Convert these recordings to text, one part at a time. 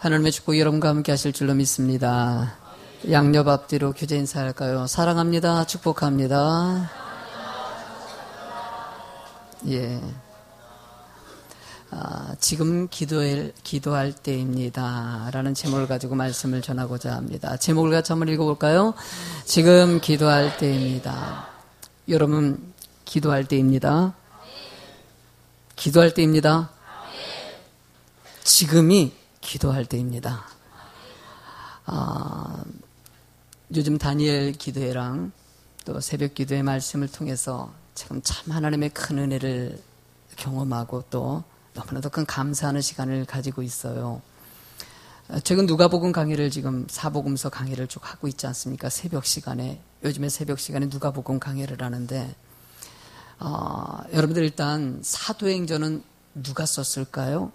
하나님의 축복 여러분과 함께 하실 줄로 믿습니다. 양옆 앞뒤로 교제 인사할까요? 사랑합니다. 축복합니다. 예. 지금 기도할 때입니다. 라는 제목을 가지고 말씀을 전하고자 합니다. 제목을 같이 한번 읽어볼까요? 지금 기도할 때입니다. 여러분, 기도할 때입니다. 기도할 때입니다. 지금이 기도할 때입니다. 요즘 다니엘 기도회랑 또 새벽 기도의 말씀을 통해서 지금 참 하나님의 큰 은혜를 경험하고 또 너무나도 큰 감사하는 시간을 가지고 있어요. 최근 누가복음 강의를 지금 사복음서 강의를 쭉 하고 있지 않습니까? 새벽 시간에, 요즘에 새벽 시간에 누가복음 강의를 하는데 여러분들 일단 사도행전은 누가 썼을까요?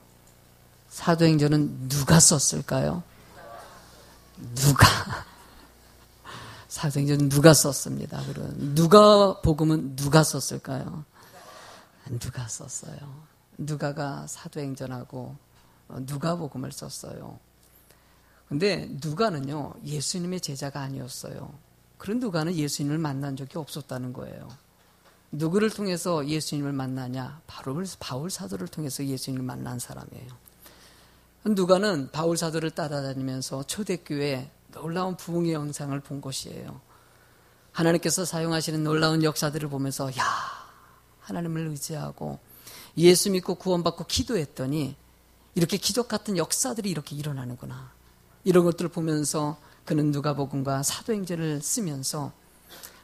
사도행전은 누가 썼을까요? 사도행전은 누가 썼습니다. 그리고 누가복음은 누가 썼을까요? 누가 썼어요. 누가가 사도행전하고 누가복음을 썼어요. 근데 누가는요, 예수님의 제자가 아니었어요. 그런 누가는 예수님을 만난 적이 없었다는 거예요. 누구를 통해서 예수님을 만나냐? 바울 사도를 통해서 예수님을 만난 사람이에요. 누가는 바울 사도를 따라다니면서 초대교회에 놀라운 부흥의 영상을 본 것이에요. 하나님께서 사용하시는 놀라운 역사들을 보면서 하나님을 의지하고 예수 믿고 구원받고 기도했더니 이렇게 기적 같은 역사들이 이렇게 일어나는구나. 이런 것들을 보면서 그는 누가복음과 사도행전을 쓰면서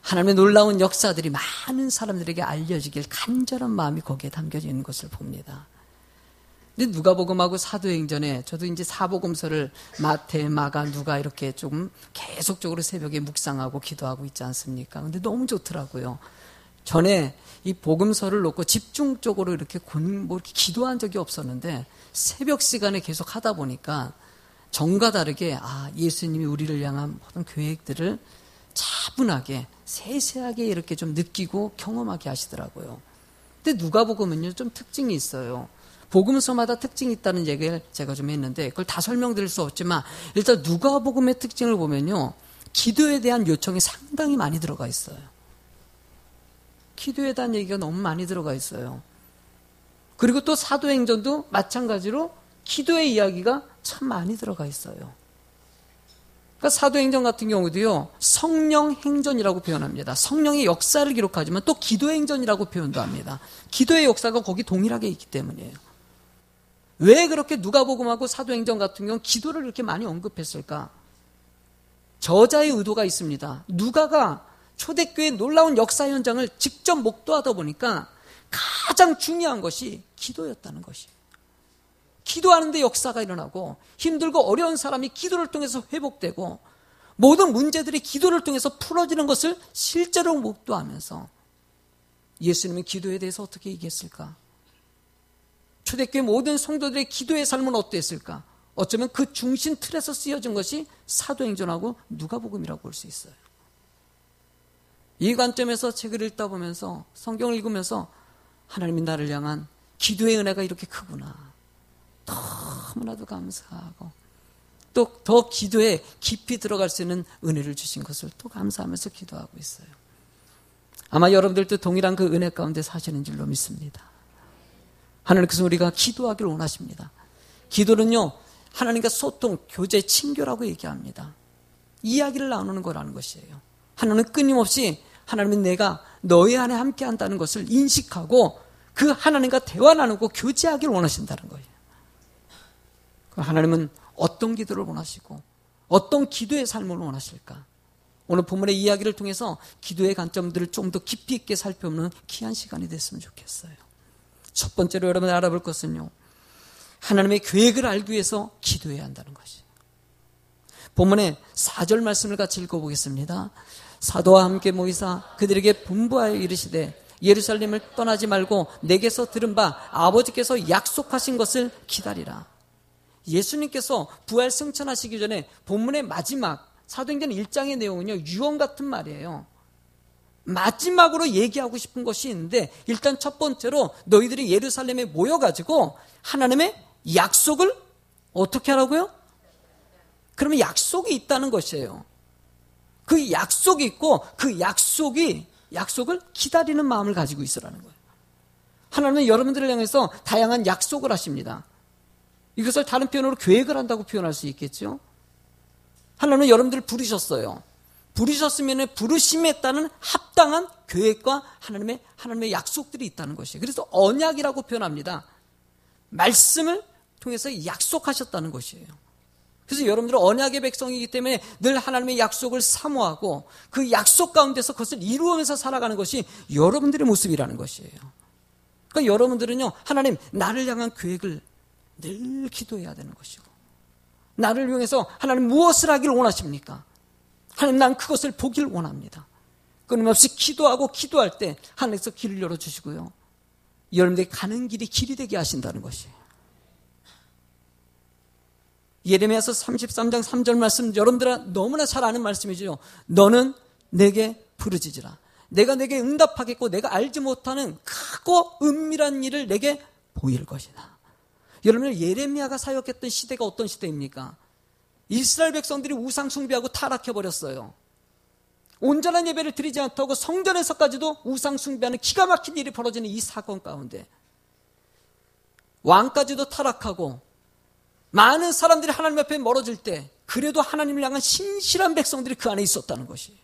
하나님의 놀라운 역사들이 많은 사람들에게 알려지길 간절한 마음이 거기에 담겨져 있는 것을 봅니다. 근데 누가복음하고 사도행전에 저도 이제 사복음서를 마태, 마가, 누가 이렇게 조금 계속적으로 새벽에 묵상하고 기도하고 있지 않습니까? 근데 너무 좋더라고요. 전에 이 복음서를 놓고 집중적으로 이렇게 이렇게 기도한 적이 없었는데 새벽 시간에 계속 하다 보니까 전과 다르게 예수님이 우리를 향한 모든 계획들을 차분하게 세세하게 이렇게 좀 느끼고 경험하게 하시더라고요. 근데 누가복음은요 좀 특징이 있어요. 복음서마다 특징이 있다는 얘기를 제가 좀 했는데 그걸 다 설명드릴 수 없지만 일단 누가복음의 특징을 보면요, 기도에 대한 요청이 상당히 많이 들어가 있어요. 기도에 대한 얘기가 너무 많이 들어가 있어요. 그리고 또 사도행전도 마찬가지로 기도의 이야기가 참 많이 들어가 있어요. 그러니까 사도행전 같은 경우도요, 성령 행전이라고 표현합니다. 성령의 역사를 기록하지만 또 기도의 행전이라고 표현도 합니다. 기도의 역사가 거기 동일하게 있기 때문이에요. 왜 그렇게 누가복음하고 사도행전 같은 경우는 기도를 그렇게 많이 언급했을까? 저자의 의도가 있습니다. 누가가 초대교회의 놀라운 역사 현장을 직접 목도하다 보니까 가장 중요한 것이 기도였다는 것이에요. 기도하는데 역사가 일어나고 힘들고 어려운 사람이 기도를 통해서 회복되고 모든 문제들이 기도를 통해서 풀어지는 것을 실제로 목도하면서 예수님은 기도에 대해서 어떻게 얘기했을까? 초대교회 모든 성도들의 기도의 삶은 어땠을까? 어쩌면 그 중심 틀에서 쓰여진 것이 사도행전하고 누가복음이라고 볼 수 있어요. 이 관점에서 책을 읽다 보면서 성경을 읽으면서 하나님이 나를 향한 기도의 은혜가 이렇게 크구나. 너무나도 감사하고 또 더 기도에 깊이 들어갈 수 있는 은혜를 주신 것을 또 감사하면서 기도하고 있어요. 아마 여러분들도 동일한 그 은혜 가운데 사시는 줄로 믿습니다. 하나님께서 우리가 기도하기를 원하십니다. 기도는요, 하나님과 소통, 교제, 친교라고 얘기합니다. 이야기를 나누는 거라는 것이에요. 하나님은 끊임없이 하나님은 내가 너희 안에 함께 한다는 것을 인식하고 그 하나님과 대화 나누고 교제하기를 원하신다는 거예요. 하나님은 어떤 기도를 원하시고 어떤 기도의 삶을 원하실까? 오늘 본문의 이야기를 통해서 기도의 관점들을 좀 더 깊이 있게 살펴보는 귀한 시간이 됐으면 좋겠어요. 첫 번째로 여러분 알아볼 것은요, 하나님의 계획을 알기 위해서 기도해야 한다는 것이에요. 본문의 4절 말씀을 같이 읽어보겠습니다. 사도와 함께 모이사 그들에게 분부하여 이르시되 예루살렘을 떠나지 말고 내게서 들은 바 아버지께서 약속하신 것을 기다리라. 예수님께서 부활 승천하시기 전에 본문의 마지막 사도행전 1장의 내용은요, 유언 같은 말이에요. 마지막으로 얘기하고 싶은 것이 있는데 일단 첫 번째로 너희들이 예루살렘에 모여가지고 하나님의 약속을 어떻게 하라고요? 그러면 약속이 있다는 것이에요. 그 약속이 있고 그 약속을 기다리는 마음을 가지고 있으라는 거예요. 하나님은 여러분들을 향해서 다양한 약속을 하십니다. 이것을 다른 표현으로 계획을 한다고 표현할 수 있겠죠. 하나님은 여러분들을 부르셨어요. 부르셨으면 부르심에 따른 합당한 계획과 하나님의 약속들이 있다는 것이에요. 그래서 언약이라고 표현합니다. 말씀을 통해서 약속하셨다는 것이에요. 그래서 여러분들은 언약의 백성이기 때문에 늘 하나님의 약속을 사모하고 그 약속 가운데서 그것을 이루면서 살아가는 것이 여러분들의 모습이라는 것이에요. 그러니까 여러분들은요, 하나님 나를 향한 계획을 늘 기도해야 되는 것이고, 나를 위해서 하나님 무엇을 하기를 원하십니까? 하나님 난 그것을 보기를 원합니다. 끊임없이 기도하고 기도할 때 하나님께서 길을 열어주시고요, 여러분들이 가는 길이 길이 되게 하신다는 것이에요. 예레미야서 33장 3절 말씀, 여러분들은 너무나 잘 아는 말씀이죠. 너는 내게 부르짖으라. 내가 내게 응답하겠고 내가 알지 못하는 크고 은밀한 일을 내게 보일 것이다. 여러분, 예레미야가 사역했던 시대가 어떤 시대입니까? 이스라엘 백성들이 우상 숭배하고 타락해버렸어요. 온전한 예배를 드리지 않다고 성전에서까지도 우상 숭배하는 기가 막힌 일이 벌어지는 이 사건 가운데 왕까지도 타락하고 많은 사람들이 하나님 앞에 멀어질 때 그래도 하나님을 향한 신실한 백성들이 그 안에 있었다는 것이에요.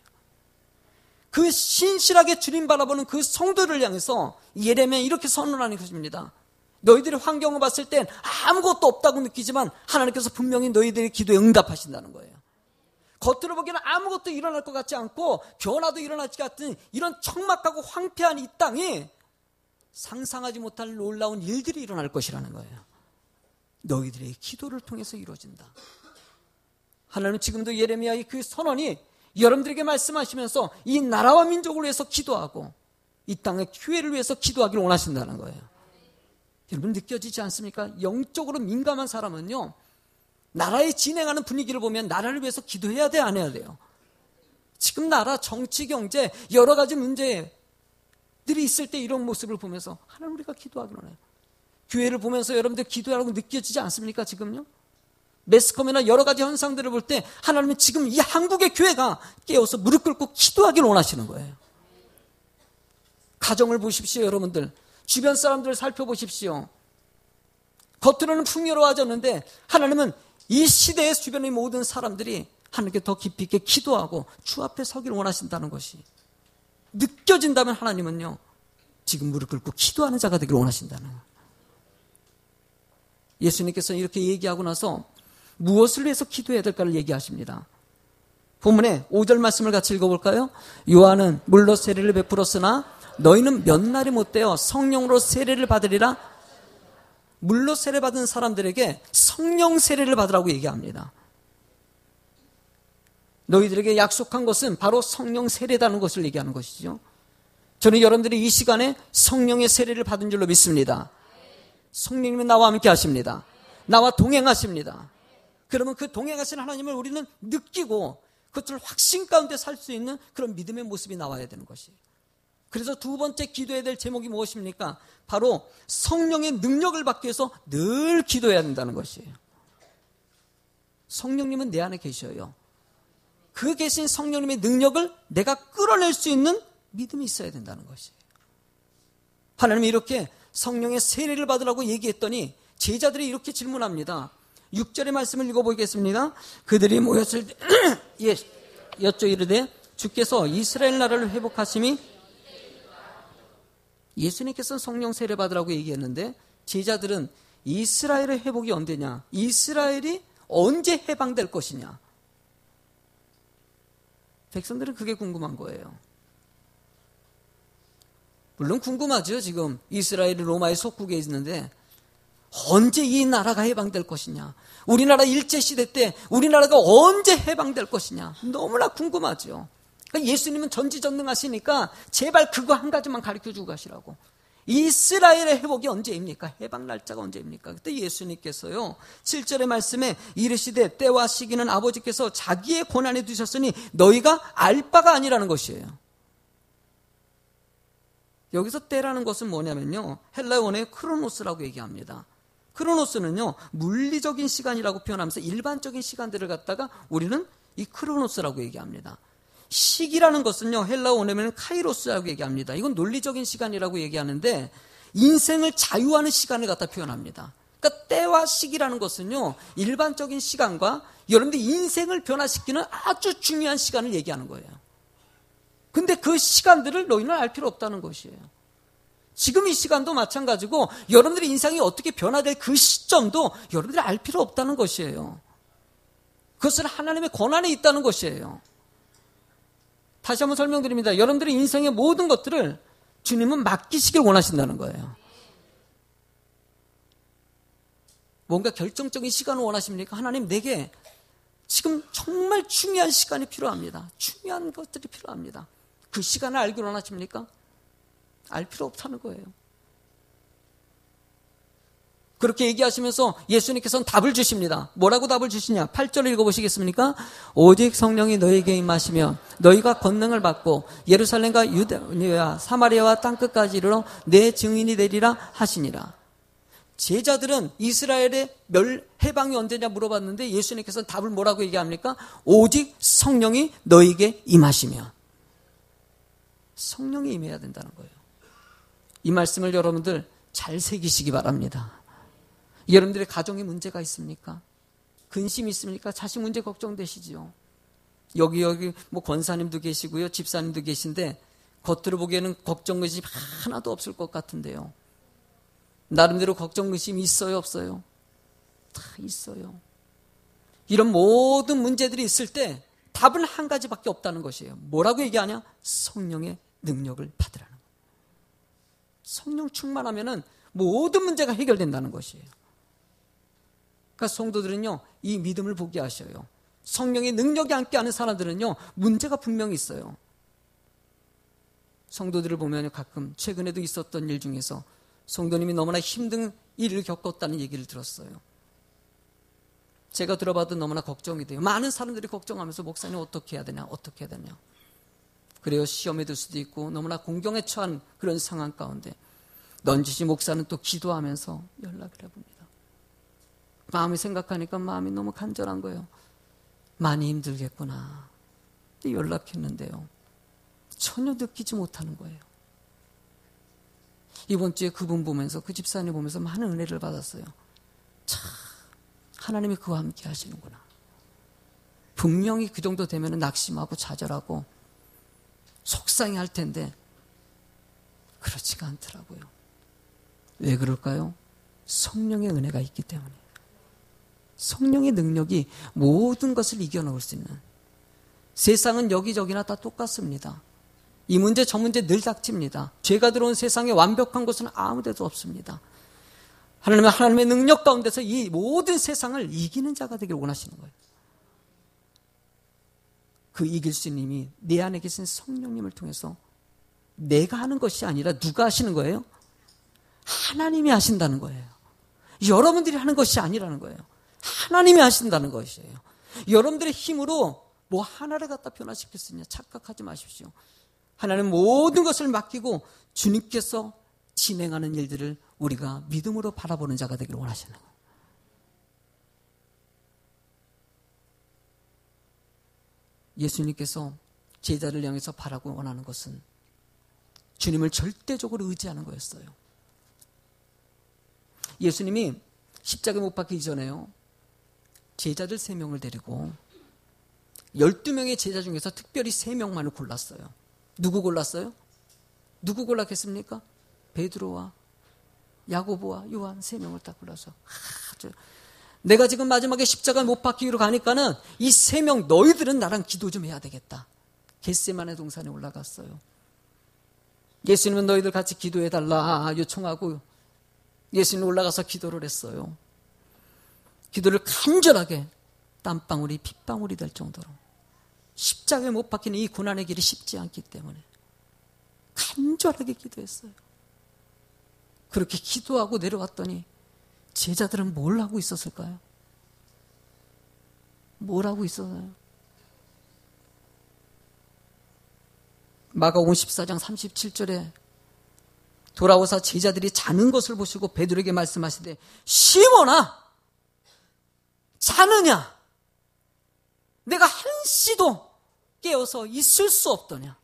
그 신실하게 주님 바라보는 그 성도를 향해서 예레미야 이렇게 선언하는 것입니다. 너희들이 환경을 봤을 땐 아무것도 없다고 느끼지만 하나님께서 분명히 너희들의 기도에 응답하신다는 거예요. 겉으로 보기에는 아무것도 일어날 것 같지 않고 변화도 일어나지 않는 이런 척막하고 황폐한 이 땅에 상상하지 못할 놀라운 일들이 일어날 것이라는 거예요. 너희들의 기도를 통해서 이루어진다. 하나님은 지금도 예레미야의 그 선언이 여러분들에게 말씀하시면서 이 나라와 민족을 위해서 기도하고 이 땅의 교회를 위해서 기도하기를 원하신다는 거예요. 여러분 느껴지지 않습니까? 영적으로 민감한 사람은요, 나라에 진행하는 분위기를 보면 나라를 위해서 기도해야 돼, 안 해야 돼요? 지금 나라 정치 경제 여러 가지 문제들이 있을 때 이런 모습을 보면서 하나님 우리가 기도하기를 원해요. 교회를 보면서 여러분들 기도하라고 느껴지지 않습니까? 지금요? 매스컴이나 여러 가지 현상들을 볼 때 하나님은 지금 이 한국의 교회가 깨어서 무릎 꿇고 기도하기를 원하시는 거예요. 가정을 보십시오. 여러분들 주변 사람들을 살펴보십시오. 겉으로는 풍요로워졌는데 하나님은 이 시대의 주변의 모든 사람들이 하나님께 더 깊이 있게 기도하고 주 앞에 서기를 원하신다는 것이 느껴진다면 하나님은요, 지금 무릎 꿇고 기도하는 자가 되기를 원하신다는 거예요. 예수님께서 이렇게 얘기하고 나서 무엇을 위해서 기도해야 될까를 얘기하십니다. 본문에 5절 말씀을 같이 읽어볼까요? 요한은 물로 세례를 베풀었으나 너희는 몇 날이 못되어 성령으로 세례를 받으리라. 물로 세례 받은 사람들에게 성령 세례를 받으라고 얘기합니다. 너희들에게 약속한 것은 바로 성령 세례라는 것을 얘기하는 것이죠. 저는 여러분들이 이 시간에 성령의 세례를 받은 줄로 믿습니다. 성령님은 나와 함께 하십니다. 나와 동행하십니다. 그러면 그 동행하시는 하나님을 우리는 느끼고 그것을 확신 가운데 살 수 있는 그런 믿음의 모습이 나와야 되는 것이에요. 그래서 두 번째 기도해야 될 제목이 무엇입니까? 바로 성령의 능력을 받기 위해서 늘 기도해야 된다는 것이에요. 성령님은 내 안에 계셔요. 그 계신 성령님의 능력을 내가 끌어낼 수 있는 믿음이 있어야 된다는 것이에요. 하나님이 이렇게 성령의 세례를 받으라고 얘기했더니 제자들이 이렇게 질문합니다. 6절의 말씀을 읽어보겠습니다. 그들이 모였을 때 여쭤 이르되 주께서 이스라엘 나라를 회복하심이, 예수님께서 성령 세례 받으라고 얘기했는데 제자들은 이스라엘의 회복이 언제냐, 이스라엘이 언제 해방될 것이냐, 백성들은 그게 궁금한 거예요. 물론 궁금하죠. 지금 이스라엘이 로마의 속국에 있는데 언제 이 나라가 해방될 것이냐, 우리나라 일제시대 때 우리나라가 언제 해방될 것이냐 너무나 궁금하죠. 그러니까 예수님은 전지전능하시니까 제발 그거 한 가지만 가르쳐주고 가시라고. 이스라엘의 회복이 언제입니까? 해방 날짜가 언제입니까? 그때 예수님께서요 7절의 말씀에 이르시되 때와 시기는 아버지께서 자기의 권한에 두셨으니 너희가 알 바가 아니라는 것이에요. 여기서 때라는 것은 뭐냐면요, 헬라어 원어의 크로노스라고 얘기합니다. 크로노스는요, 물리적인 시간이라고 표현하면서 일반적인 시간들을 갖다가 우리는 이 크로노스라고 얘기합니다. 시기라는 것은요, 헬라어 원어에는 카이로스라고 얘기합니다. 이건 논리적인 시간이라고 얘기하는데 인생을 자유하는 시간을 갖다 표현합니다. 그러니까 때와 시기라는 것은요, 일반적인 시간과 여러분들 인생을 변화시키는 아주 중요한 시간을 얘기하는 거예요. 근데 그 시간들을 너희는 알 필요 없다는 것이에요. 지금 이 시간도 마찬가지고 여러분들의 인생이 어떻게 변화될 그 시점도 여러분들이 알 필요 없다는 것이에요. 그것은 하나님의 권한에 있다는 것이에요. 다시 한번 설명드립니다. 여러분들의 인생의 모든 것들을 주님은 맡기시길 원하신다는 거예요. 뭔가 결정적인 시간을 원하십니까? 하나님, 내게 지금 정말 중요한 시간이 필요합니다. 중요한 것들이 필요합니다. 그 시간을 알기를 원하십니까? 알 필요 없다는 거예요. 그렇게 얘기하시면서 예수님께서는 답을 주십니다. 뭐라고 답을 주시냐? 8절을 읽어보시겠습니까? 오직 성령이 너희에게 임하시면 너희가 권능을 받고 예루살렘과 유대와 사마리아와 땅끝까지 이르러 내 증인이 되리라 하시니라. 제자들은 이스라엘의 해방이 언제냐 물어봤는데 예수님께서는 답을 뭐라고 얘기합니까? 오직 성령이 너희에게 임하시면. 성령이 임해야 된다는 거예요. 이 말씀을 여러분들 잘 새기시기 바랍니다. 여러분들의 가정에 문제가 있습니까? 근심이 있습니까? 자식 문제 걱정되시지요. 여기 뭐 권사님도 계시고요, 집사님도 계신데 겉으로 보기에는 걱정 의심 하나도 없을 것 같은데요. 나름대로 걱정 의심이 있어요, 없어요? 다 있어요. 이런 모든 문제들이 있을 때 답은 한 가지밖에 없다는 것이에요. 뭐라고 얘기하냐? 성령의 능력을 받으라는 거예요. 성령 충만하면은 모든 문제가 해결된다는 것이에요. 그러니까 성도들은요, 이 믿음을 보게 하셔요. 성령의 능력이 함께하는 사람들은요, 문제가 분명히 있어요. 성도들을 보면 가끔 최근에도 있었던 일 중에서 성도님이 너무나 힘든 일을 겪었다는 얘기를 들었어요. 제가 들어봐도 너무나 걱정이 돼요. 많은 사람들이 걱정하면서 목사님 어떻게 해야 되냐, 어떻게 해야 되냐. 그래요, 시험에 들 수도 있고 너무나 공경에 처한 그런 상황 가운데 넌지시 목사는 또 기도하면서 연락을 해봅니다. 마음이 생각하니까 마음이 너무 간절한 거예요. 많이 힘들겠구나. 연락했는데요, 전혀 느끼지 못하는 거예요. 이번 주에 그분 보면서, 그 집사님 보면서 많은 은혜를 받았어요. 참, 하나님이 그와 함께 하시는구나. 분명히 그 정도 되면 낙심하고 좌절하고 속상해 할 텐데 그렇지가 않더라고요. 왜 그럴까요? 성령의 은혜가 있기 때문에. 성령의 능력이 모든 것을 이겨놓을 수 있는. 세상은 여기저기나 다 똑같습니다. 이 문제 저 문제 늘 닥칩니다. 죄가 들어온 세상에 완벽한 곳은 아무 데도 없습니다. 하나님의 능력 가운데서 이 모든 세상을 이기는 자가 되길 원하시는 거예요. 그 이길 수 있는 힘이 내 안에 계신 성령님을 통해서 내가 하는 것이 아니라 누가 하시는 거예요? 하나님이 하신다는 거예요. 여러분들이 하는 것이 아니라는 거예요. 하나님이 하신다는 것이에요. 여러분들의 힘으로 뭐 하나를 갖다 변화시킬 수 있냐 착각하지 마십시오. 하나님 모든 것을 맡기고 주님께서 진행하는 일들을 우리가 믿음으로 바라보는 자가 되기를 원하시는 거예요. 예수님께서 제자를 향해서 바라고 원하는 것은 주님을 절대적으로 의지하는 거였어요. 예수님이 십자가에 못 박히기 전에요, 제자들 3명을 데리고 12명의 제자 중에서 특별히 3명만을 골랐어요. 누구 골랐어요? 누구 골랐겠습니까? 베드로와 야고보와 요한 3명을 딱 골라서 내가 지금 마지막에 십자가에 못 박히기로 가니까는 이 3명 너희들은 나랑 기도 좀 해야 되겠다. 겟세마네 동산에 올라갔어요. 예수님은 너희들 같이 기도해달라 요청하고 예수님 올라가서 기도를 했어요. 기도를 간절하게 땀방울이 핏방울이 될 정도로 십자가에 못 박히는 이 고난의 길이 쉽지 않기 때문에 간절하게 기도했어요. 그렇게 기도하고 내려왔더니 제자들은 뭘 하고 있었을까요? 뭘 하고 있었나요? 마가복음 14장 37절에 돌아오사 제자들이 자는 것을 보시고 베드로에게 말씀하시되 시몬아 자느냐? 내가 한시도 깨어서 있을 수 없더냐?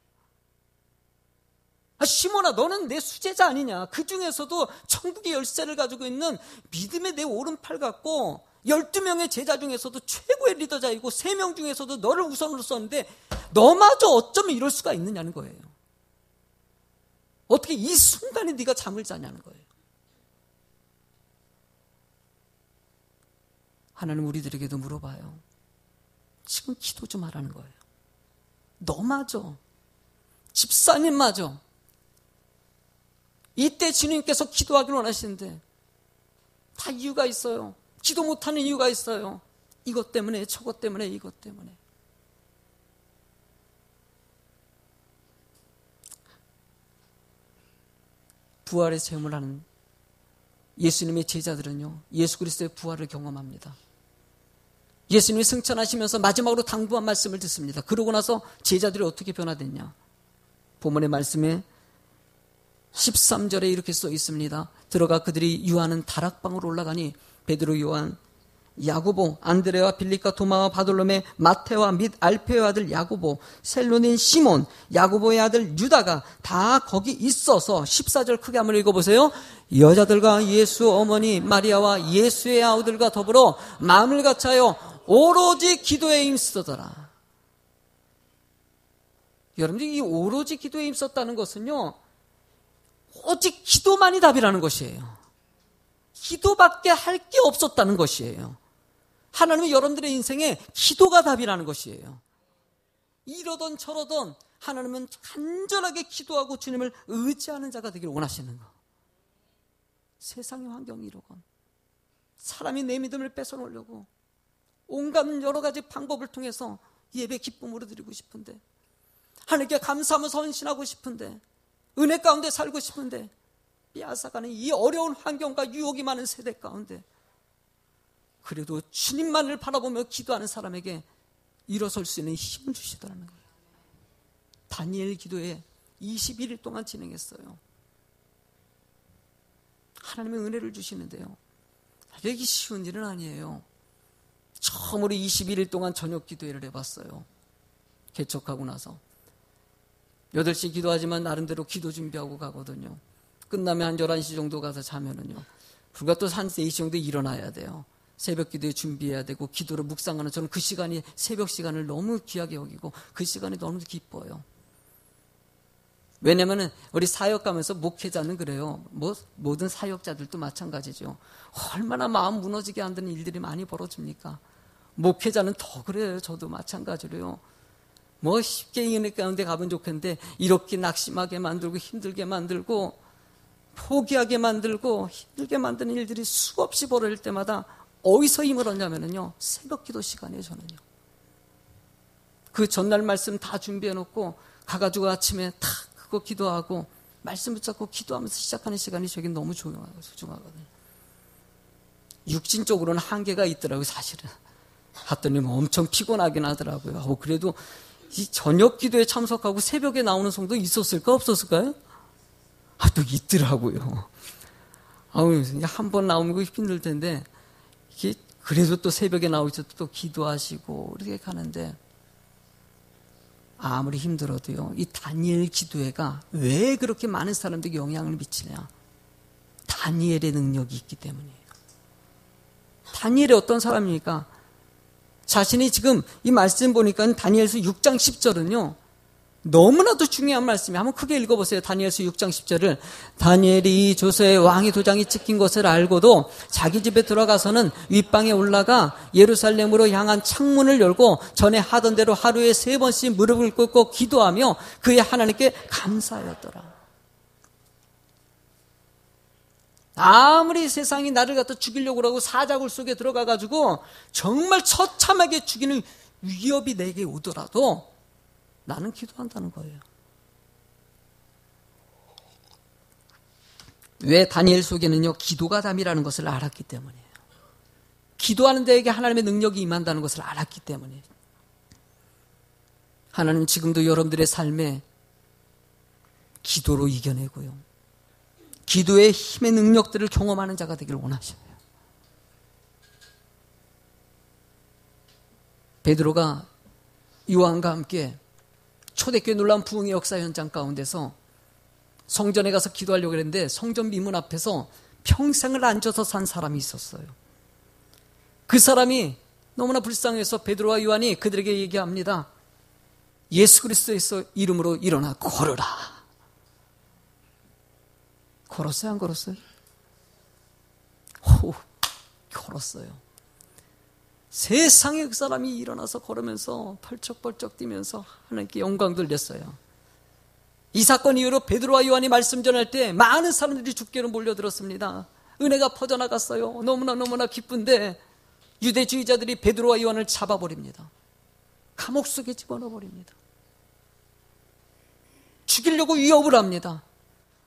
시몬아 너는 내 수제자 아니냐? 그 중에서도 천국의 열쇠를 가지고 있는 믿음의 내 오른팔 같고 12명의 제자 중에서도 최고의 리더자이고 3명 중에서도 너를 우선으로 썼는데 너마저 어쩌면 이럴 수가 있느냐는 거예요. 어떻게 이 순간에 네가 잠을 자냐는 거예요. 하나님 우리들에게도 물어봐요. 지금 기도 좀 하라는 거예요. 너마저, 집사님마저 이때 주님께서 기도하기를 원하시는데 다 이유가 있어요. 기도 못하는 이유가 있어요. 이것 때문에 저것 때문에 이것 때문에. 부활의 체험을 하는 예수님의 제자들은요, 예수 그리스도의 부활을 경험합니다. 예수님이 승천하시면서 마지막으로 당부한 말씀을 듣습니다. 그러고 나서 제자들이 어떻게 변화됐냐? 본문의 말씀에 13절에 이렇게 써 있습니다. 들어가 그들이 유하는 다락방으로 올라가니 베드로, 요한, 야고보, 안드레와 빌립과 도마와 바돌로메, 마테와 및 알페의 아들 야고보, 셀로닌 시몬, 야고보의 아들 유다가 다 거기 있어서 14절 크게 한번 읽어보세요. 여자들과 예수 어머니 마리아와 예수의 아우들과 더불어 마음을 같이하여 오로지 기도에 힘쓰더라. 여러분들 이 오로지 기도에 힘썼다는 것은요, 오직 기도만이 답이라는 것이에요. 기도밖에 할 게 없었다는 것이에요. 하나님은 여러분들의 인생에 기도가 답이라는 것이에요. 이러던 저러던 하나님은 간절하게 기도하고 주님을 의지하는 자가 되기를 원하시는 거. 세상의 환경이 이러건 사람이 내 믿음을 뺏어놓으려고 온갖 여러 가지 방법을 통해서 예배 기쁨으로 드리고 싶은데, 하나님께 감사하면서 헌신하고 싶은데, 은혜 가운데 살고 싶은데 빼앗아가는 이 어려운 환경과 유혹이 많은 세대 가운데 그래도 주님만을 바라보며 기도하는 사람에게 일어설 수 있는 힘을 주시더라는 거예요. 다니엘 기도에 21일 동안 진행했어요. 하나님의 은혜를 주시는데요, 이게 쉬운 일은 아니에요. 처음으로 21일 동안 저녁 기도회를 해봤어요. 개척하고 나서 8시 기도하지만 나름대로 기도 준비하고 가거든요. 끝나면 한 11시 정도 가서 자면은요, 불과 또 한 4시 정도에 일어나야 돼요. 새벽 기도에 준비해야 되고 기도를 묵상하는, 저는 그 시간이, 새벽 시간을 너무 귀하게 여기고 그 시간이 너무 기뻐요. 왜냐면은 우리 사역 가면서 목회자는 그래요. 모든 사역자들도 마찬가지죠. 얼마나 마음 무너지게 만드는 일들이 많이 벌어집니까? 목회자는 더 그래요. 저도 마찬가지로요. 쉽게 은혜 가운데 가면 좋겠는데 이렇게 낙심하게 만들고 힘들게 만들고 포기하게 만들고 힘들게 만드는 일들이 수없이 벌어질 때마다 어디서 힘을 얻냐면요, 새벽 기도 시간이에요. 저는요, 그 전날 말씀 다 준비해 놓고 가가지고 아침에 탁 그거 기도하고 말씀 붙잡고 기도하면서 시작하는 시간이 저긴 너무 조용하고 소중하거든요. 육신적으로는 한계가 있더라고요. 사실은 갔더니 엄청 피곤하긴 하더라고요. 그래도 이 저녁 기도에 참석하고 새벽에 나오는 성도 있었을까 없었을까요? 또 있더라고요. 한 번 나오면 힘들 텐데 그래도 또 새벽에 나오셔서 또 기도하시고 이렇게 가는데, 아무리 힘들어도요, 이 다니엘 기도회가 왜 그렇게 많은 사람들에게 영향을 미치냐? 다니엘의 능력이 있기 때문이에요. 다니엘이 어떤 사람입니까? 자신이 지금 이 말씀 보니까 다니엘서 6장 10절은요 너무나도 중요한 말씀이에요. 한번 크게 읽어보세요. 다니엘서 6장 10절을. 다니엘이 조서에 왕의 도장이 찍힌 것을 알고도 자기 집에 들어가서는 윗방에 올라가 예루살렘으로 향한 창문을 열고 전에 하던 대로 하루에 3번씩 무릎을 꿇고 기도하며 그의 하나님께 감사하였더라. 아무리 세상이 나를 갖다 죽이려고 하고 사자굴 속에 들어가가지고 정말 처참하게 죽이는 위협이 내게 오더라도 나는 기도한다는 거예요. 왜 다니엘 속에는요, 기도가 답이라는 것을 알았기 때문이에요. 기도하는 데에게 하나님의 능력이 임한다는 것을 알았기 때문이에요. 하나님 지금도 여러분들의 삶에 기도로 이겨내고요, 기도의 힘의 능력들을 경험하는 자가 되기를 원하셔요. 베드로가 요한과 함께 초대교회 놀라운 부흥의 역사 현장 가운데서 성전에 가서 기도하려고 했는데 성전 미문 앞에서 평생을 앉아서 산 사람이 있었어요. 그 사람이 너무나 불쌍해서 베드로와 요한이 그들에게 얘기합니다. 예수 그리스도의 이름으로 일어나 걸으라. 걸었어요? 안 걸었어요? 걸었어요. 세상에 그 사람이 일어나서 걸으면서 펄쩍펄쩍 뛰면서 하나님께 영광 돌렸어요. 이 사건 이후로 베드로와 요한이 말씀 전할 때 많은 사람들이 주께로 몰려들었습니다. 은혜가 퍼져나갔어요. 너무나 기쁜데 유대주의자들이 베드로와 요한을 잡아버립니다. 감옥 속에 집어넣어버립니다. 죽이려고 위협을 합니다.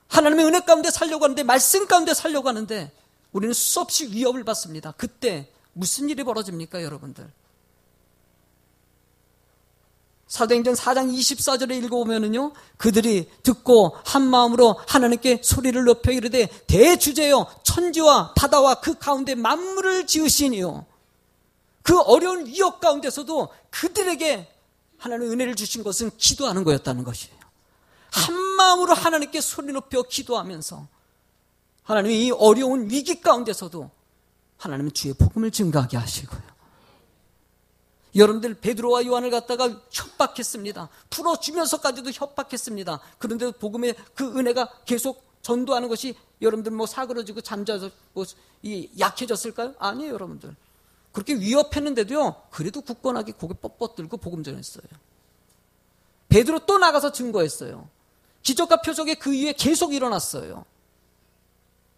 하나님의 은혜 가운데 살려고 하는데, 말씀 가운데 살려고 하는데 우리는 수없이 위협을 받습니다. 그때 무슨 일이 벌어집니까, 여러분들? 사도행전 4장 24절에 읽어보면은요, 그들이 듣고 한 마음으로 하나님께 소리를 높여 이르되 대주제여 천지와 바다와 그 가운데 만물을 지으시니요. 그 어려운 위협 가운데서도 그들에게 하나님의 은혜를 주신 것은 기도하는 거였다는 것이에요. 한 마음으로 하나님께 소리 높여 기도하면서 하나님이 이 어려운 위기 가운데서도 하나님은 주의 복음을 증가하게 하시고요. 여러분들 베드로와 요한을 갖다가 협박했습니다. 풀어주면서까지도 협박했습니다. 그런데도 복음의 그 은혜가 계속 전도하는 것이 여러분들 사그러지고 잠자서 약해졌을까요? 아니에요, 여러분들. 그렇게 위협했는데도요, 그래도 굳건하게 고개 뻣뻣 들고 복음 전했어요. 베드로 또 나가서 증거했어요. 기적과 표적이 그 이후에 계속 일어났어요.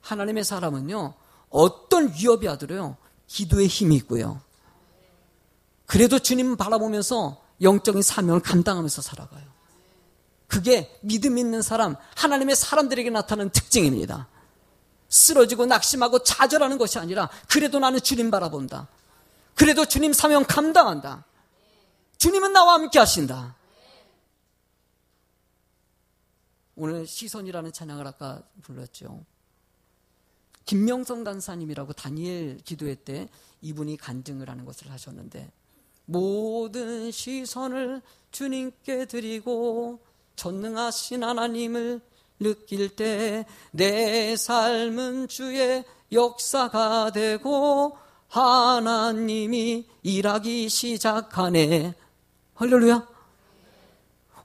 하나님의 사람은요, 어떤 위협이 하더라도 기도의 힘이 있고요. 그래도 주님 바라보면서 영적인 사명을 감당하면서 살아가요. 그게 믿음 있는 사람, 하나님의 사람들에게 나타나는 특징입니다. 쓰러지고 낙심하고 좌절하는 것이 아니라 그래도 나는 주님 바라본다. 그래도 주님 사명 감당한다. 주님은 나와 함께 하신다. 오늘 시선이라는 찬양을 아까 불렀죠. 김명성 간사님이라고 다니엘 기도회 때 이분이 간증을 하는 것을 하셨는데, 모든 시선을 주님께 드리고 전능하신 하나님을 느낄 때 내 삶은 주의 역사가 되고 하나님이 일하기 시작하네. 할렐루야.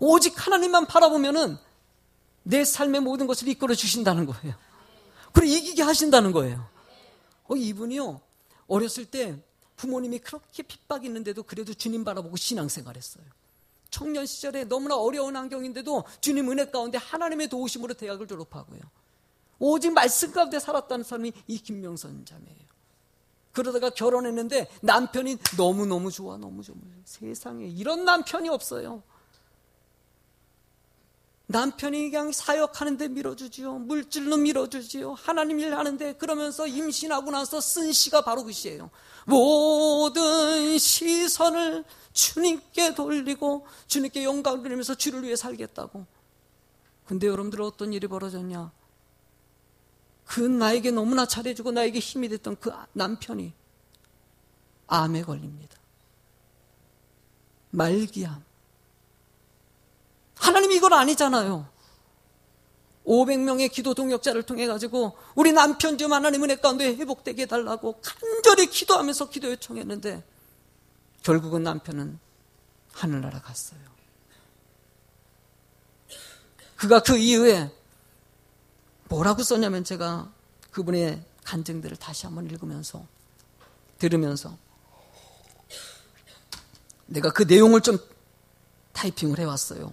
오직 하나님만 바라보면은 내 삶의 모든 것을 이끌어 주신다는 거예요. 그리고 이기게 하신다는 거예요. 이분이요, 어렸을 때 부모님이 그렇게 핍박이 있는데도 그래도 주님 바라보고 신앙생활했어요. 청년 시절에 너무나 어려운 환경인데도 주님 은혜 가운데 하나님의 도우심으로 대학을 졸업하고요. 오직 말씀 가운데 살았다는 사람이 이 김명선 자매예요. 그러다가 결혼했는데 남편이 너무너무 좋아, 너무 좋아. 세상에 이런 남편이 없어요. 남편이 그냥 사역하는데 밀어주지요. 물질로 밀어주지요. 하나님 일 하는데, 그러면서 임신하고 나서 쓴 시가 바로 그 시예요. 모든 시선을 주님께 돌리고 주님께 영광을 드리면서 주를 위해 살겠다고. 근데 여러분들 어떤 일이 벌어졌냐? 그 나에게 너무나 잘해주고 나에게 힘이 됐던 그 남편이 암에 걸립니다. 말기암. 하나님이 이걸 아니잖아요. 500명의 기도 동역자를 통해 가지고 우리 남편 좀 하나님 은혜 가운데 회복되게 해달라고 간절히 기도하면서 기도 요청했는데, 결국은 남편은 하늘나라 갔어요. 그가 그 이후에 뭐라고 썼냐면, 제가 그분의 간증들을 다시 한번 읽으면서 들으면서 내가 그 내용을 좀 타이핑을 해왔어요.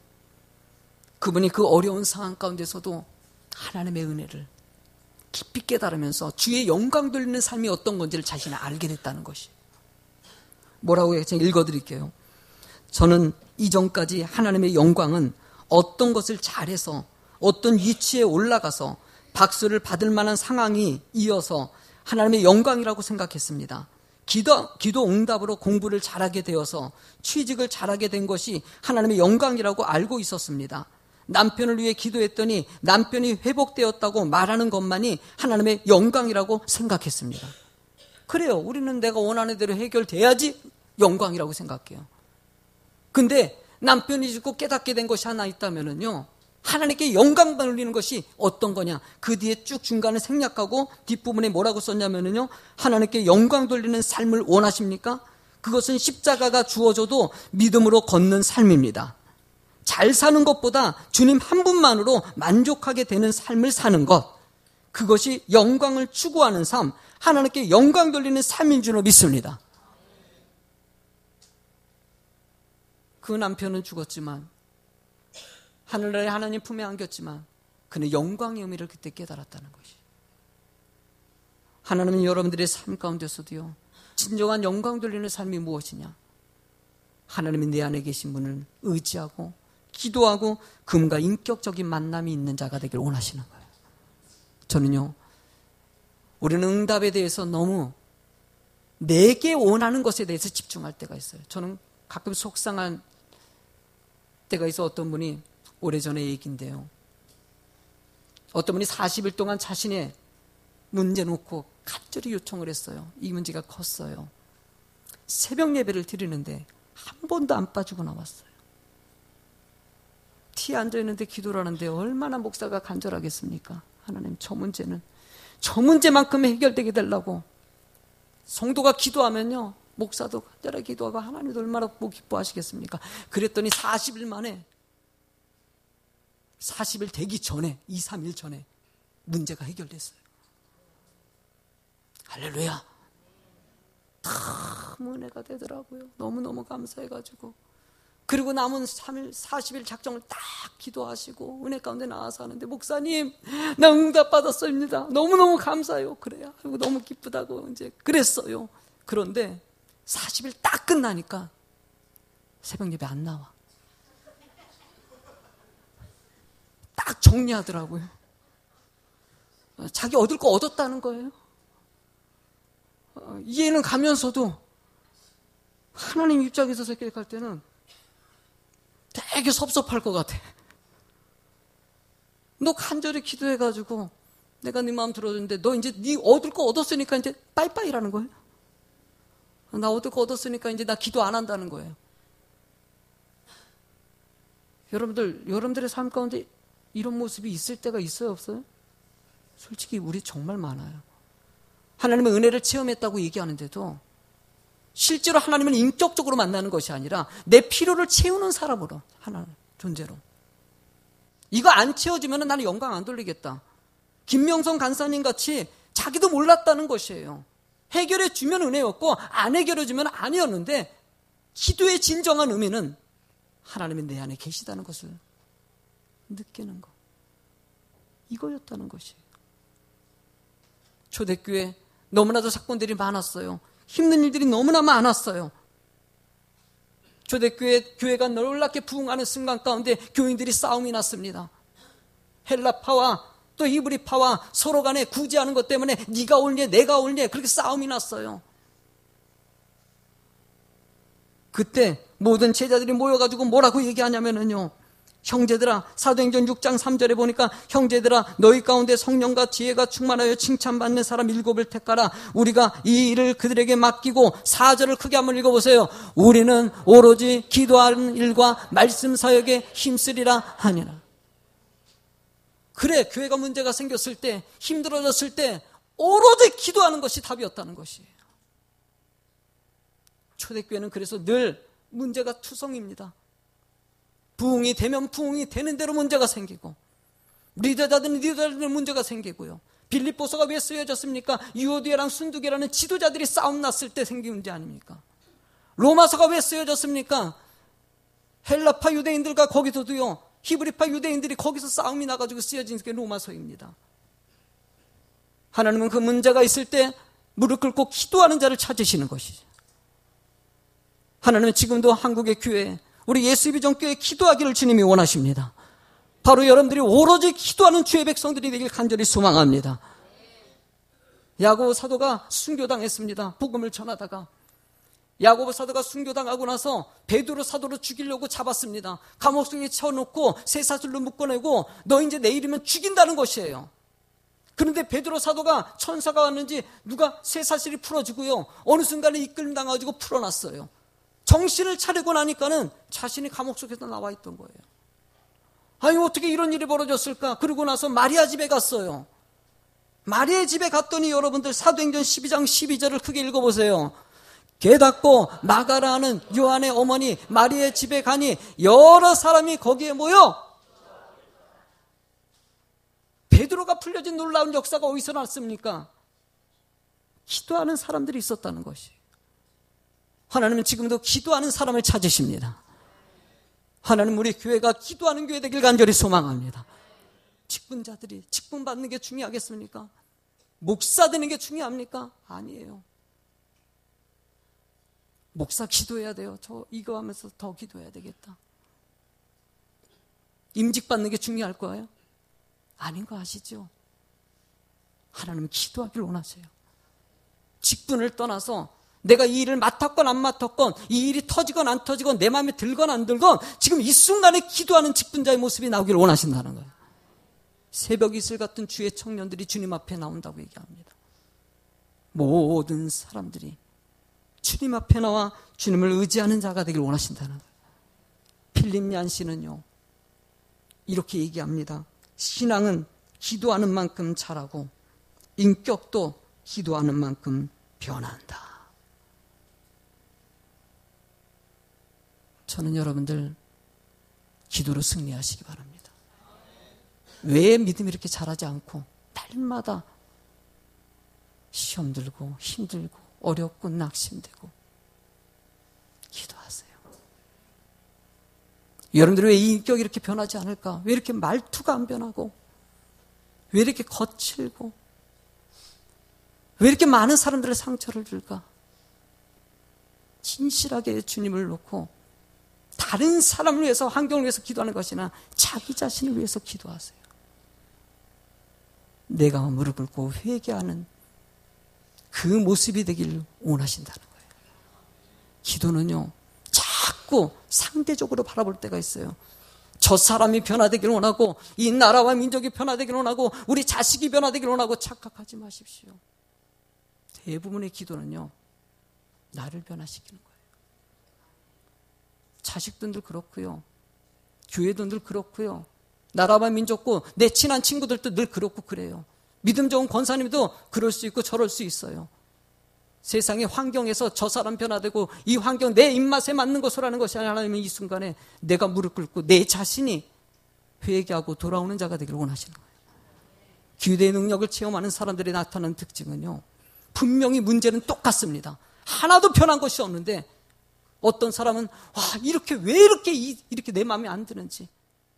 그분이 그 어려운 상황 가운데서도 하나님의 은혜를 깊이 깨달으면서 주의 영광 돌리는 삶이 어떤 건지를 자신이 알게 됐다는 것이에요. 뭐라고 해요? 제가 읽어드릴게요. 저는 이전까지 하나님의 영광은 어떤 것을 잘해서 어떤 위치에 올라가서 박수를 받을 만한 상황이 이어서 하나님의 영광이라고 생각했습니다. 기도 응답으로 공부를 잘하게 되어서 취직을 잘하게 된 것이 하나님의 영광이라고 알고 있었습니다. 남편을 위해 기도했더니 남편이 회복되었다고 말하는 것만이 하나님의 영광이라고 생각했습니다. 그래요. 우리는 내가 원하는 대로 해결돼야지 영광이라고 생각해요. 근데 남편이 죽고 깨닫게 된 것이 하나 있다면요, 하나님께 영광 돌리는 것이 어떤 거냐? 그 뒤에 쭉 중간에 생략하고 뒷부분에 뭐라고 썼냐면요, 하나님께 영광 돌리는 삶을 원하십니까? 그것은 십자가가 주어져도 믿음으로 걷는 삶입니다. 잘 사는 것보다 주님 한 분만으로 만족하게 되는 삶을 사는 것, 그것이 영광을 추구하는 삶, 하나님께 영광 돌리는 삶인 줄로 믿습니다. 그 남편은 죽었지만, 하늘나라의 하나님 품에 안겼지만 그는 영광의 의미를 그때 깨달았다는 것이. 하나님은 여러분들의 삶 가운데서도요, 진정한 영광 돌리는 삶이 무엇이냐? 하나님이 내 안에 계신 분을 의지하고 기도하고 그분과 인격적인 만남이 있는 자가 되길 원하시는 거예요. 저는요, 우리는 응답에 대해서 너무 내게 원하는 것에 대해서 집중할 때가 있어요. 저는 가끔 속상한 때가 있어. 어떤 분이 오래전의 얘기인데요, 어떤 분이 40일 동안 자신의 문제 놓고 간절히 요청을 했어요. 이 문제가 컸어요. 새벽 예배를 드리는데 한 번도 안 빠지고 나왔어요. 티에 앉아있는데 기도를 하는데 얼마나 목사가 간절하겠습니까? 하나님, 저 문제만큼 해결되게 되려고. 성도가 기도하면요, 목사도 간절하게 기도하고 하나님도 얼마나 기뻐하시겠습니까? 그랬더니 40일 만에, 40일 되기 전에, 2, 3일 전에 문제가 해결됐어요. 할렐루야. 참 은혜가 되더라고요. 너무너무 감사해가지고. 그리고 남은 3일, 40일 작정을 딱 기도하시고 은혜 가운데 나와서 하는데, 목사님, 나 응답 받았습니다. 너무너무 감사해요. 그래요. 아이고, 너무 기쁘다고 이제 그랬어요. 그런데 40일 딱 끝나니까 새벽 예배 안 나와. 딱 정리하더라고요. 자기 얻을 거 얻었다는 거예요. 이해는 가면서도 하나님 입장에서 생각할 때는 되게 섭섭할 것 같아. 너 간절히 기도해가지고 내가 네 마음 들어줬는데 너 이제 네 얻을 거 얻었으니까 이제 빠이빠이라는 거예요. 나 얻을 거 얻었으니까 이제 나 기도 안 한다는 거예요. 여러분들의 삶 가운데 이런 모습이 있을 때가 있어요, 없어요? 솔직히 우리 정말 많아요. 하나님의 은혜를 체험했다고 얘기하는데도 실제로 하나님은 인격적으로 만나는 것이 아니라 내 필요를 채우는 사람으로, 하나님 존재로. 이거 안 채워지면 나는 영광 안 돌리겠다. 김명성 간사님 같이 자기도 몰랐다는 것이에요. 해결해 주면 은혜였고 안 해결해 주면 아니었는데, 기도의 진정한 의미는 하나님이 내 안에 계시다는 것을 느끼는 것, 이거였다는 것이에요. 초대교회 너무나도 사건들이 많았어요. 힘든 일들이 너무나 많았어요. 교회가 놀랍게 부흥하는 순간 가운데 교인들이 싸움이 났습니다. 헬라파와 또 히브리파와 서로 간에 구제하는 것 때문에 네가 옳냐 내가 옳냐 그렇게 싸움이 났어요. 그때 모든 제자들이 모여가지고 뭐라고 얘기하냐면요, 형제들아, 사도행전 6장 3절에 보니까, 형제들아, 너희 가운데 성령과 지혜가 충만하여 칭찬받는 사람 7을 택하라. 우리가 이 일을 그들에게 맡기고, 4절을 크게 한번 읽어보세요. 우리는 오로지 기도하는 일과 말씀 사역에 힘쓰리라 하니라. 그래, 교회가 문제가 생겼을 때, 힘들어졌을 때 오로지 기도하는 것이 답이었다는 것이에요. 초대교회는 그래서 늘 문제가 투성입니다. 부흥이 되면 부흥이 되는 대로 문제가 생기고, 리더자들은 문제가 생기고요. 빌립보서가 왜 쓰여졌습니까? 유오디아랑 순두계라는 지도자들이 싸움 났을 때 생긴 문제 아닙니까? 로마서가 왜 쓰여졌습니까? 헬라파 유대인들과 거기서도요, 히브리파 유대인들이 거기서 싸움이 나가지고 쓰여진 게 로마서입니다. 하나님은 그 문제가 있을 때 무릎 꿇고 기도하는 자를 찾으시는 것이죠. 하나님은 지금도 한국의 교회, 우리 예수비전교회 기도하기를 주님이 원하십니다. 바로 여러분들이 오로지 기도하는 주의 백성들이 되길 간절히 소망합니다. 야고보 사도가 순교당했습니다. 복음을 전하다가 야고보 사도가 순교당하고 나서 베드로 사도를 죽이려고 잡았습니다. 감옥 속에 쳐놓고 쇠사슬로 묶어내고 너 이제 내일이면 죽인다는 것이에요. 그런데 베드로 사도가 천사가 왔는지 누가 쇠사슬이 풀어지고요. 어느 순간에 이끌림 당해가지고 풀어놨어요. 정신을 차리고 나니까는 자신이 감옥 속에서 나와 있던 거예요. 아니 어떻게 이런 일이 벌어졌을까? 그러고 나서 마리아 집에 갔어요. 마리아 집에 갔더니 여러분들 사도행전 12장 12절을 크게 읽어보세요. 게닫고 마가라는 요한의 어머니 마리아의 집에 가니 여러 사람이 거기에 모여 베드로가 풀려진 놀라운 역사가 어디서 났습니까? 기도하는 사람들이 있었다는 것이에요. 하나님은 지금도 기도하는 사람을 찾으십니다. 하나님 우리 교회가 기도하는 교회 되길 간절히 소망합니다. 직분자들이 직분 받는 게 중요하겠습니까? 목사 되는 게 중요합니까? 아니에요. 목사 기도해야 돼요. 저 이거 하면서 더 기도해야 되겠다. 임직 받는 게 중요할 거예요? 아닌 거 아시죠? 하나님은 기도하길 원하세요. 직분을 떠나서 내가 이 일을 맡았건 안 맡았건 이 일이 터지건 안 터지건 내 마음에 들건 안 들건 지금 이 순간에 기도하는 직분자의 모습이 나오길 원하신다는 거예요. 새벽 이슬 같은 주의 청년들이 주님 앞에 나온다고 얘기합니다. 모든 사람들이 주님 앞에 나와 주님을 의지하는 자가 되길 원하신다는 거예요. 필립 얀 씨는요 이렇게 얘기합니다. 신앙은 기도하는 만큼 자라고 인격도 기도하는 만큼 변한다. 저는 여러분들 기도로 승리하시기 바랍니다. 왜 믿음이 이렇게 자라지 않고 날마다 시험 들고 힘들고 어렵고 낙심되고 기도하세요. 여러분들이 왜 이 인격이 이렇게 변하지 않을까? 왜 이렇게 말투가 안 변하고 왜 이렇게 거칠고 왜 이렇게 많은 사람들의 상처를 줄까? 진실하게 주님을 놓고 다른 사람을 위해서 환경을 위해서 기도하는 것이 아니라 자기 자신을 위해서 기도하세요. 내가 무릎 꿇고 회개하는 그 모습이 되길 원하신다는 거예요. 기도는요 자꾸 상대적으로 바라볼 때가 있어요. 저 사람이 변화되길 원하고 이 나라와 민족이 변화되길 원하고 우리 자식이 변화되길 원하고 착각하지 마십시오. 대부분의 기도는요 나를 변화시키는 거예요. 자식들 그렇고요. 교회들 그렇고요. 나라와 민족고 내 친한 친구들도 늘 그렇고 그래요. 믿음 좋은 권사님도 그럴 수 있고 저럴 수 있어요. 세상의 환경에서 저 사람 변화되고 이 환경 내 입맛에 맞는 것을 하는 것이 아니라 하나님은 이 순간에 내가 무릎 꿇고 내 자신이 회개하고 돌아오는 자가 되기를 원하시는 거예요. 기도의 능력을 체험하는 사람들이 나타나는 특징은요 분명히 문제는 똑같습니다. 하나도 변한 것이 없는데 어떤 사람은 이렇게 왜 이렇게 내 마음에 안 드는지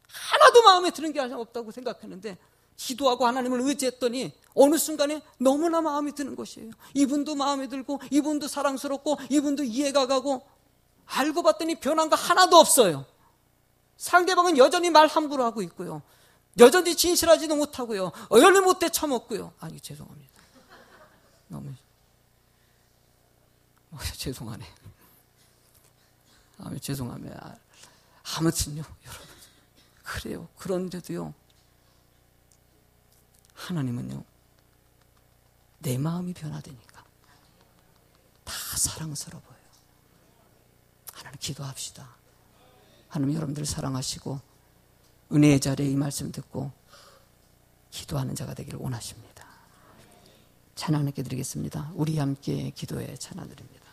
하나도 마음에 드는 게 없다고 생각했는데 기도하고 하나님을 의지했더니 어느 순간에 너무나 마음에 드는 것이에요. 이분도 마음에 들고 이분도 사랑스럽고 이분도 이해가 가고 알고 봤더니 변한 거 하나도 없어요. 상대방은 여전히 말 함부로 하고 있고요. 여전히 진실하지도 못하고요. 어연을 못해 처먹고요. 아니 죄송합니다. 너무 죄송하네. 죄송합니다. 아무튼요 여러분 그래요. 그런데도요 하나님은요 내 마음이 변화되니까 다 사랑스러워요. 하나님 기도합시다. 하나님 여러분들 사랑하시고 은혜의 자리에 이 말씀 듣고 기도하는 자가 되기를 원하십니다. 찬양하게 드리겠습니다. 우리 함께 기도에 찬양 드립니다.